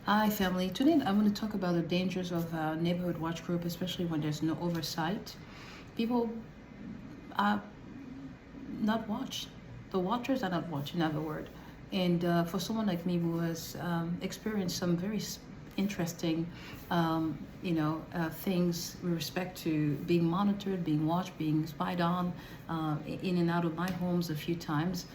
Hi, family. Today I'm going to talk about the dangers of neighborhood watch group, especially when there's no oversight. People are not watched. The watchers are not watched, in other words. And for someone like me who has experienced some very interesting, things with respect to being monitored, being watched, being spied on, in and out of my homes a few times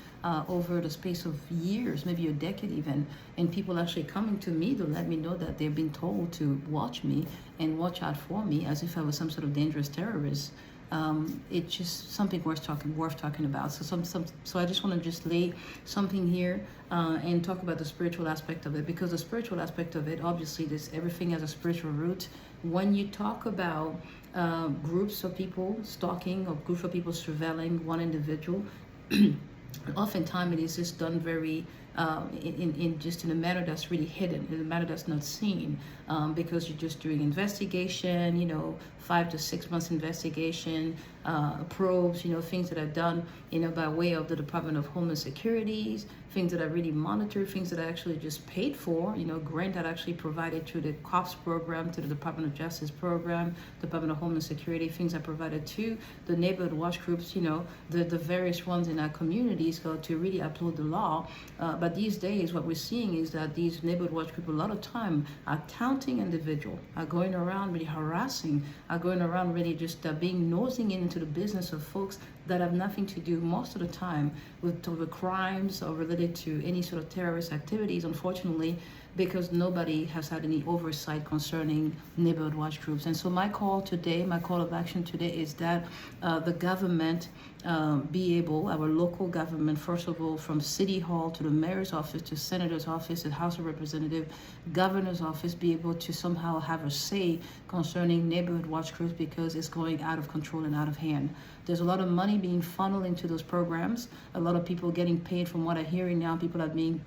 over the space of years, maybe a decade even, and people actually coming to me to let me know that they've been told to watch me and watch out for me as if I was some sort of dangerous terrorist. It's just something worth talking about. So I just want to just lay something here and talk about the spiritual aspect of it, because the spiritual aspect of it, obviously, this everything has a spiritual root. When you talk about groups of people stalking or groups of people surveilling one individual, oftentimes it is just done very in just in a manner that's really hidden, in a manner that's not seen, because you're just doing investigation, 5 to 6 months investigation, probes, things that are done, by way of the Department of Homeland Securities, things that are really monitored, things that are actually just paid for, grant that actually provided to the COPS program, to the Department of Justice program, Department of Homeland Security, things are provided to the neighborhood watch groups, the various ones in our communities go to really uphold the law. But these days, what we're seeing is that these neighborhood watch groups, a lot of time, are counting individual, are going around really harassing, are going around really just being nosing into the business of folks that have nothing to do most of the time with the crimes or related to any sort of terrorist activities, unfortunately, because nobody has had any oversight concerning neighborhood watch groups. And so my call of action today is that the government be able, our local government, first of all, from City Hall to the mayor's office, to senator's office, to House of Representatives, governor's office, be able to somehow have a say concerning neighborhood watch groups, because it's going out of control and out of hand. There's a lot of money being funneled into those programs. A lot of people getting paid, from what I'm hearing now, people are being,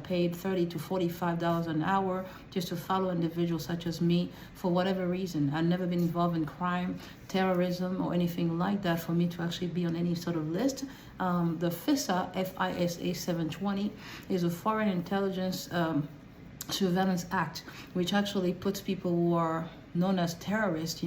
paid $30 to $45 an hour just to follow individuals such as me for whatever reason. I've never been involved in crime, terrorism, or anything like that for me to actually be on any sort of list. The FISA, FISA 720, is a Foreign Intelligence Surveillance Act, which actually puts people who are known as terrorists,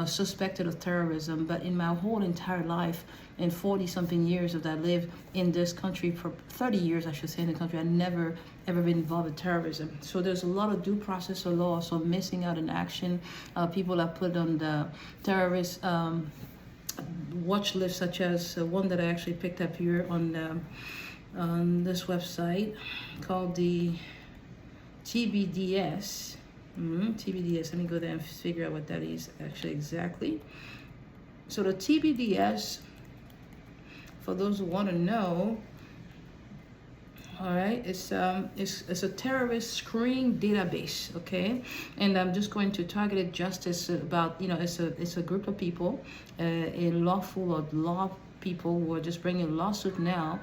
suspected of terrorism. But in my whole entire life, in 40 something years that I live in this country, for 30 years, I should say, in the country, I never ever been involved in terrorism. So there's a lot of due process of law, so missing out in action. People are put on the terrorist watch list, such as one that I actually picked up here on this website called the TBDS. TBDS, let me go there and figure out what that is actually exactly. So the TBDS, for those who want to know, all right, it's a terrorist screening database, okay? And I'm just going to target it just as about, it's a group of people, a lawful or law people who are just bringing a lawsuit now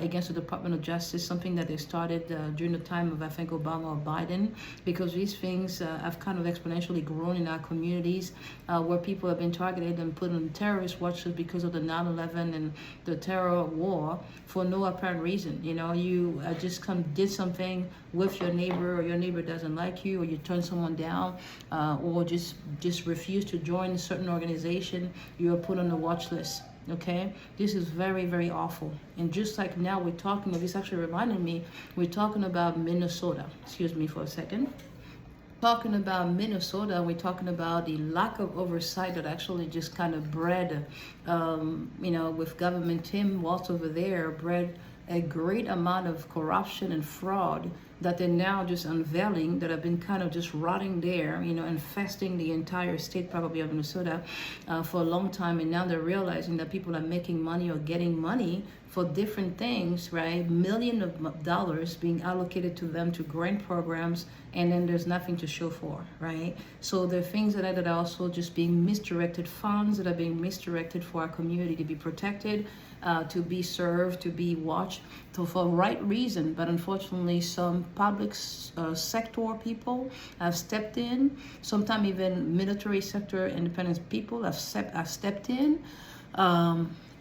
against the Department of Justice, something that they started during the time of, I think, Obama or Biden, because these things have kind of exponentially grown in our communities, where people have been targeted and put on terrorist watch lists because of the 9/11 and the terror war for no apparent reason. You just did something with your neighbor, or your neighbor doesn't like you, or you turn someone down, or just refuse to join a certain organization, you are put on the watch list. Okay, this is very, very awful. And just like now we're talking, this actually reminded me, we're talking about Minnesota. Excuse me for a second. Talking about Minnesota, we're talking about the lack of oversight that actually just kind of bred, with government Tim Waltz over there, bred a great amount of corruption and fraud that they're now just unveiling, that have been kind of just rotting there, infesting the entire state probably of Minnesota for a long time. And now they're realizing that people are making money or getting money for different things, right? Millions of dollars being allocated to them to grant programs, and then there's nothing to show for, right? So there are things that are also just being misdirected, funds that are being misdirected for our community to be protected, to be served, to be watched, for right reason. But unfortunately, some public sector people have stepped in. Sometimes even military sector independent people have stepped in.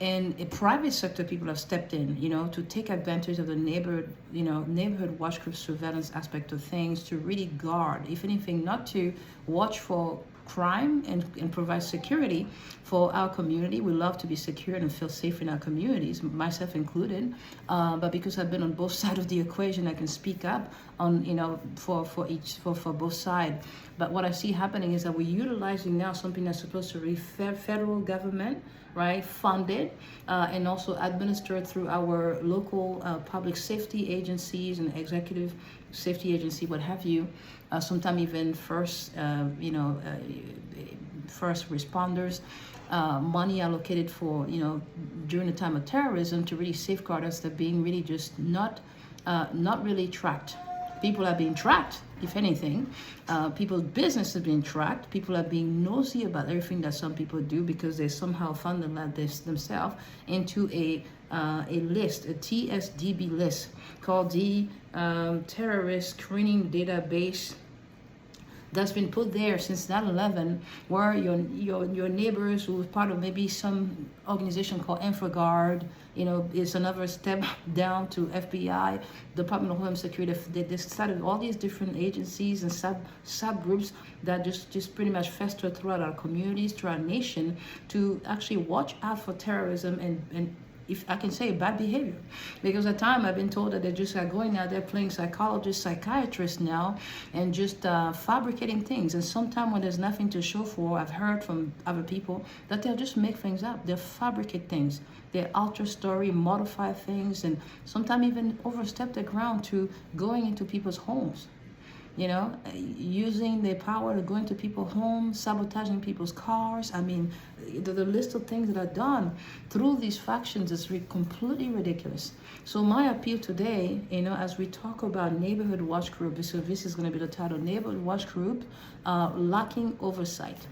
And a private sector people have stepped in, to take advantage of the neighborhood watch group surveillance aspect of things, to really guard, if anything, not to watch for crime and provide security for our community. We love to be secure and feel safe in our communities, myself included. But because I've been on both sides of the equation, I can speak up on, for both sides. But what I see happening is that we're utilizing now something that's supposed to be federal government, right, funded, and also administered through our local public safety agencies and executive safety agency, what have you. Sometimes even first responders, money allocated for, during the time of terrorism to really safeguard us. They're being really just not really tracked. People are being tracked, if anything. People's business is being tracked. People are being nosy about everything that some people do because they somehow fund themselves into a list, a TSDB list called the Terrorist Screening Database, that's been put there since 9/11, where your neighbors who are part of maybe some organization called InfraGard, is another step down to FBI, Department of Homeland Security. They started all these different agencies and subgroups that just pretty much fester throughout our communities, throughout our nation, to actually watch out for terrorism and if I can say bad behavior. Because at times I've been told that they're just going out there playing psychologists, psychiatrists now, and just fabricating things. And sometimes when there's nothing to show for, I've heard from other people that they'll just make things up. They'll fabricate things. They alter story, modify things, and sometimes even overstep the ground to going into people's homes. Using their power to go into people's homes, sabotaging people's cars. I mean, the list of things that are done through these factions is completely ridiculous. So my appeal today, as we talk about neighborhood watch group, so this is going to be the title, neighborhood watch group, lacking oversight.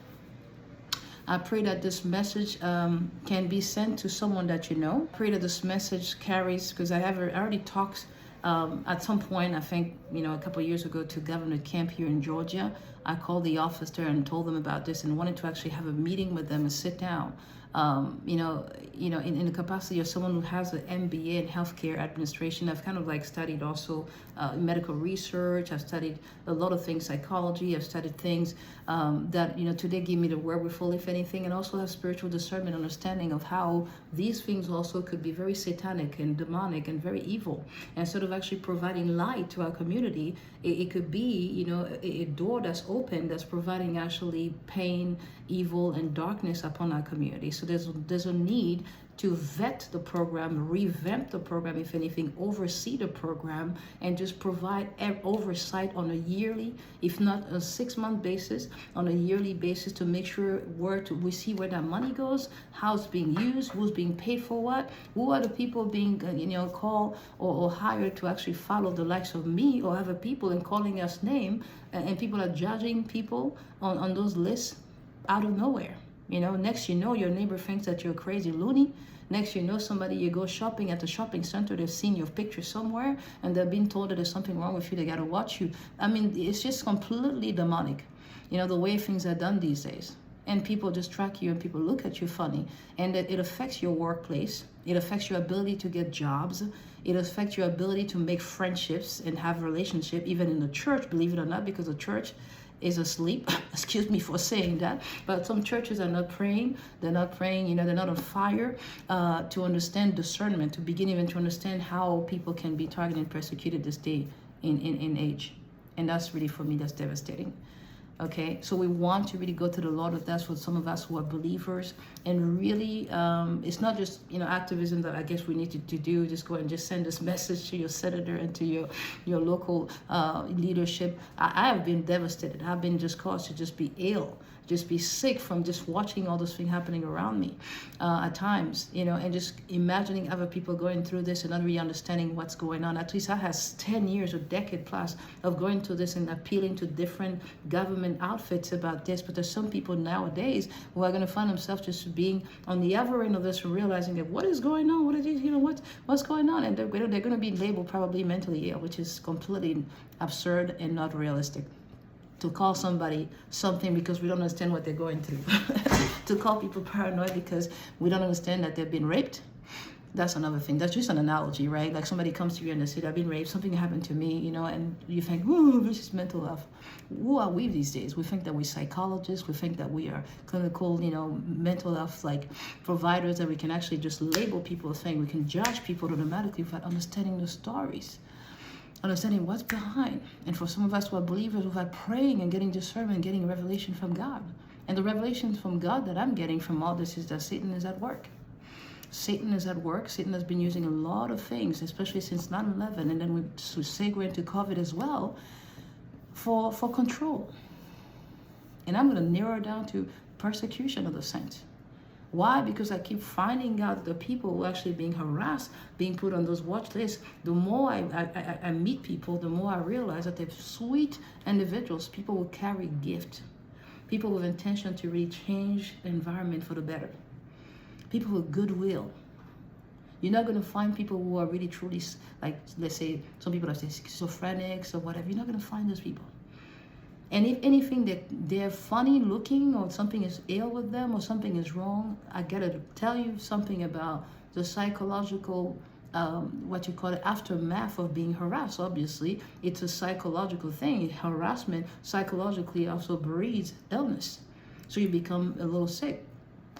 I pray that this message can be sent to someone that you know. I pray that this message carries, because I already talked at some point, I think, a couple of years ago, to Governor Kemp here in Georgia. I called the office there and told them about this and wanted to actually have a meeting with them and sit down. In the capacity of someone who has an MBA in healthcare administration, I've kind of studied also medical research. I've studied a lot of things, psychology. I've studied things that, today give me the wherewithal, if anything, and also have spiritual discernment, understanding of how these things also could be very satanic and demonic and very evil. And sort of actually providing light to our community, it could be, a door that's open that's providing actually pain, evil, and darkness upon our community. So there's a need to vet the program, revamp the program, if anything, oversee the program, and just provide oversight on a yearly, if not a 6-month basis, on a yearly basis, to make sure we see where that money goes, how it's being used, who's being paid for what, who are the people being called or hired to actually follow the likes of me or other people and calling us name, and people are judging people on those lists out of nowhere. Next your neighbor thinks that you're crazy loony. Next somebody, you go shopping at the shopping center, they've seen your picture somewhere and they're being told that there's something wrong with you, they got to watch you. I mean, it's just completely demonic, the way things are done these days. And people just track you and people look at you funny. And that it affects your workplace. It affects your ability to get jobs. It affects your ability to make friendships and have relationship, even in the church, believe it or not, because the church is asleep. Excuse me for saying that, but some churches are not praying. They're not praying, they're not on fire to understand discernment, to begin even to understand how people can be targeted and persecuted this day in age. And that's really, for me, that's devastating. Okay, so we want to really go to the Lord with that for some of us who are believers, and really, it's not just activism that I guess we need to do. Just go and just send this message to your senator and to your local leadership. I have been devastated. I've been just caused to just be ill, just be sick from just watching all those things happening around me at times, and just imagining other people going through this and not really understanding what's going on. At least I have 10 years or decade plus of going through this and appealing to different government outfits about this. But there's some people nowadays who are going to find themselves just being on the other end of this and realizing that what is going on? What is it? What's going on? And they're going to be labeled probably mentally ill, which is completely absurd and not realistic. to call somebody something because we don't understand what they're going through, to call people paranoid because we don't understand that they've been raped. That's another thing. That's just an analogy, right? Like somebody comes to you and they say, I've been raped, something happened to me, you know, and you think, whoa, this is mental health. Who are we these days? We think that we're psychologists. We think that we are clinical, you know, mental health, like providers, that we can actually just label people as saying we can judge people automatically without understanding the stories, understanding what's behind. And for some of us who are believers, without praying and getting discernment, getting revelation from God. And the revelation from God that I'm getting from all this is that Satan is at work. Satan is at work. Satan has been using a lot of things, especially since 9/11, and then we segue into COVID as well, for control. And I'm going to narrow it down to persecution of the saints. Why? Because I keep finding out the people who are actually being harassed, being put on those watch lists. The more I meet people, the more I realize that they're sweet individuals, people who carry gift, people with intention to really change the environment for the better. People with goodwill. You're not going to find people who are really truly, like, let's say, some people that say schizophrenics or whatever. You're not going to find those people. And if anything, that they're funny looking or something is ill with them or something is wrong, I got to tell you something about the psychological, what you call it, aftermath of being harassed. Obviously, it's a psychological thing. Harassment psychologically also breeds illness. So you become a little sick.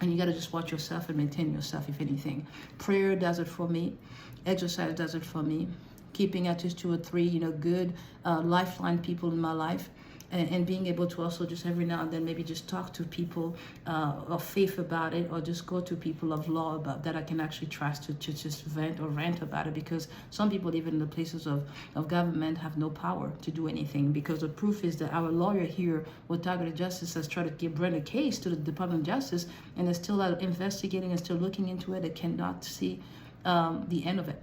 And you got to just watch yourself and maintain yourself, if anything. Prayer does it for me. Exercise does it for me. Keeping at least 2 or 3, you know, good lifeline people in my life. And being able to also just every now and then maybe just talk to people of faith about it, or just go to people of law about that I can actually trust to just vent or rant about it, because some people even in the places of government have no power to do anything, because the proof is that our lawyer here with Targeted Justice has tried to bring a case to the Department of Justice and is still investigating and still looking into it. They cannot see the end of it.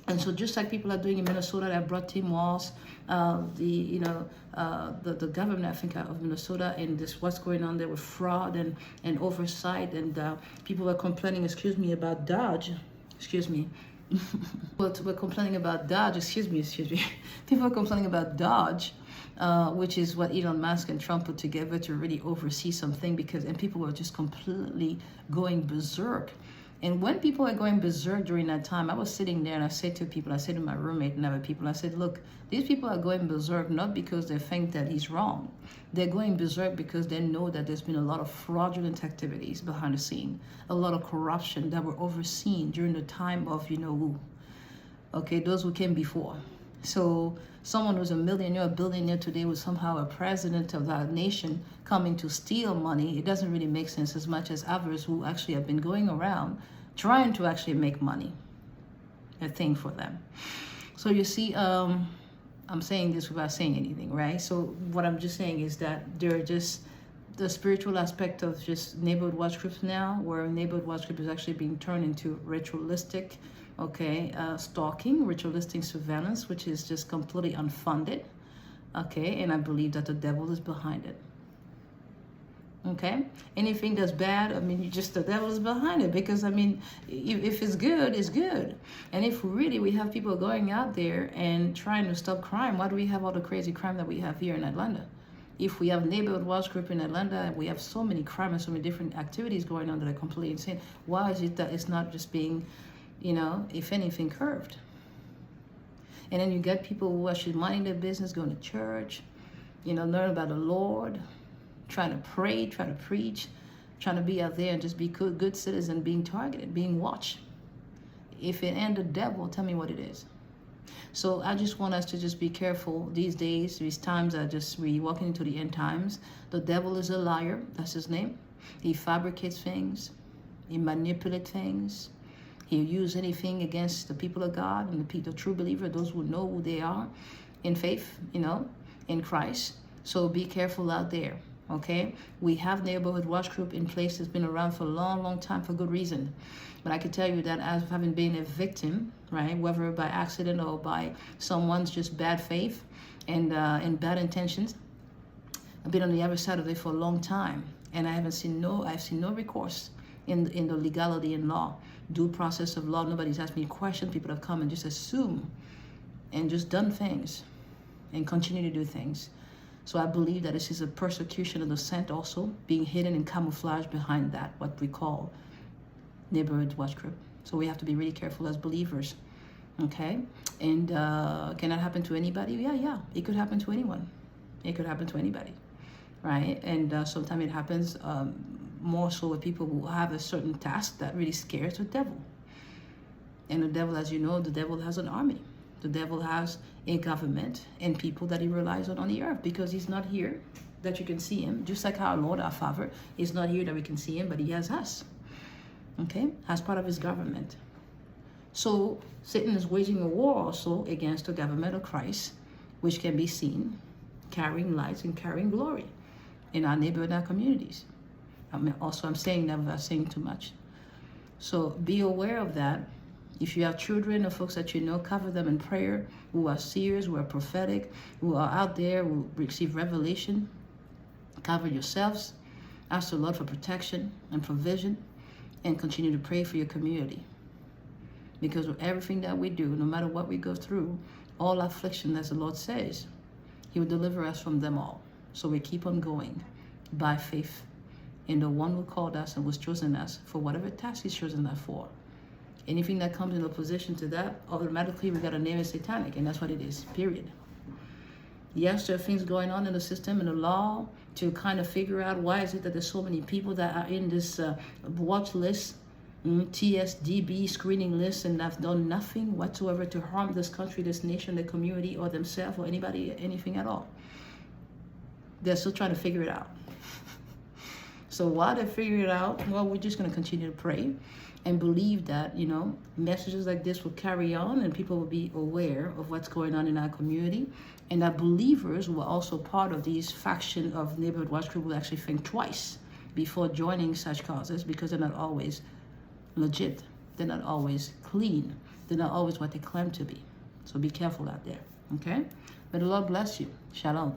And so just like people are doing in Minnesota, that brought Tim Walz, the government, I think, of Minnesota, and this what's going on there with fraud and oversight, and people were complaining, about Dodge, but we're complaining about Dodge, people are complaining about Dodge, which is what Elon Musk and Trump put together to really oversee something, and people were just completely going berserk. And when people are going berserk during that time, I was sitting there and I said to my roommate and other people, I said, look, these people are going berserk not because they think that he's wrong. They're going berserk because they know that there's been a lot of fraudulent activities behind the scene, a lot of corruption that were overseen during the time of who. Okay, those who came before. So someone who's a millionaire, a billionaire today was somehow a president of that nation coming to steal money. It doesn't really make sense, as much as others who actually have been going around trying to actually make money a thing for them. So you see, I'm saying this without saying anything, right? So what I'm just saying is that there are just the spiritual aspect of just neighborhood watch groups now, where neighborhood watch group is actually being turned into ritualistic, stalking, ritualistic surveillance, which is just completely unfunded, and I believe that the devil is behind it. Okay, anything that's bad, the devil is behind it, because if it's good, it's good. And if really we have people going out there and trying to stop crime, why do we have all the crazy crime that we have here in Atlanta? If we have neighborhood watch group in Atlanta, we have so many crime and so many different activities going on that are completely insane. Why is it that it's not just being, if anything, curved? And then you get people who are actually minding their business, going to church, learn about the Lord, trying to pray, trying to preach, trying to be out there and just be good citizen, being targeted, being watched. If it ain't the devil, tell me what it is. So I just want us to just be careful these days. These times are just we're walking into the end times. The devil is a liar. That's his name. He fabricates things. He manipulates things. He'll use anything against the people of God and the true believer, those who know who they are in faith, in Christ. So be careful out there. Okay, we have neighborhood watch group in place that's been around for a long, long time for good reason. But I can tell you that as having been a victim, right, whether by accident or by someone's just bad faith and bad intentions, I've been on the other side of it for a long time, and I've seen no recourse in the legality and law, due process of law. Nobody's asked me questions. People have come and just assumed and just done things and continue to do things. So I believe that this is a persecution of the saint also being hidden and camouflaged behind that, what we call neighborhood watch group. So we have to be really careful as believers. Okay? And can that happen to anybody? Yeah. It could happen to anyone. It could happen to anybody. Right? And sometimes it happens more so with people who have a certain task that really scares the devil. And the devil, as you know, the devil has an army. The devil has a government and people that he relies on the earth, because he's not here that you can see him. Just like our Lord, our Father, is not here that we can see him, but he has us. Okay? As part of his government. So Satan is waging a war also against the government of Christ, which can be seen carrying lights and carrying glory in our neighborhood and our communities. I'm saying that without saying too much. So be aware of that. If you have children or folks that you know, cover them in prayer, who are seers, who are prophetic, who are out there, who receive revelation. Cover yourselves. Ask the Lord for protection and provision, and continue to pray for your community. Because with everything that we do, no matter what we go through, all affliction, as the Lord says, he will deliver us from them all. So we keep on going by faith in the one who called us and was chosen us for whatever task he's chosen us for. Anything that comes in opposition to that, automatically we got to name it satanic, and that's what it is, period. Yes, there are things going on in the system and the law to kind of figure out why is it that there's so many people that are in this watch list, TSDB screening list, and have done nothing whatsoever to harm this country, this nation, the community, or themselves, or anybody, anything at all. They're still trying to figure it out. So while they figure it out, well, we're just going to continue to pray and believe that, you know, messages like this will carry on and people will be aware of what's going on in our community, and that believers who are also part of these faction of neighborhood watch group will actually think twice before joining such causes, because they're not always legit. They're not always clean. They're not always what they claim to be. So be careful out there, okay? May the Lord bless you. Shalom.